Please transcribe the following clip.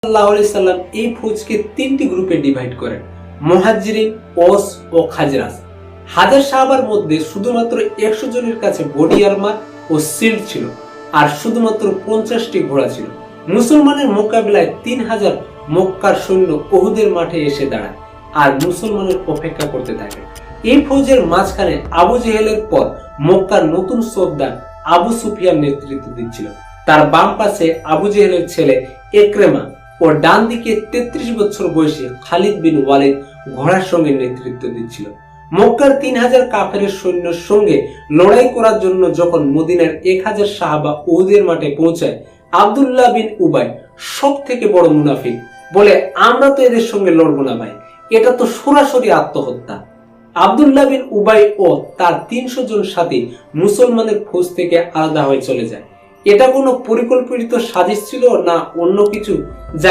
সাল্লাল্লাহু আলাইহি সাল্লাম এই ফৌজকে তিনটি গ্রুপে ডিভাইড করেন, মুহাজিরিন, ওস ও খাজরাজ। হাজার সাহাবার মধ্যে শুধুমাত্র 100 জনের কাছে বডি আর্মার ও শিল্ড ছিল, আর শুধুমাত্র 50টি ঘোড়া ছিল। মুসলমানের মোকাবিলায় 3000 মক্কার সৈন্য উহুদের মাঠে এসে দাঁড়ায় আর মুসলমানের অপেক্ষা করতে থাকে। এই ফৌজের মাঝখানে আবু জেহেলের পর মক্কার নতুন সর্দার আবু সুফিয়ান নেতৃত্ব দিচ্ছিল। তার বাম পাশে আবু জেহেলের ছেলে ইকরামা ও ডান দিকে 33 বছর বয়সী খালিদ বিন ওয়ালিদ ঘোড়ার সঙ্গে নেতৃত্ব দিচ্ছিল। মক্কার 3000 কাফেরের সৈন্যের সঙ্গে লড়াই করার জন্য যখন মদিনার 1000 সাহাবা উহুদের মাঠে পৌঁছায়, আব্দুল্লাহ বিন উবাই সব থেকে বড় মুনাফিক বলে, আমরা তো এদের সঙ্গে লড়বো না ভাই, এটা তো সরাসরি আত্মহত্যা। আব্দুল্লাহ বিন উবাই ও তার 300 জন সাথী মুসলমানের ফৌজ থেকে আলাদা হয়ে চলে যায়। এটা কোনো পরিকল্পিত সাজিশ ছিল না অন্য কিছু, যাই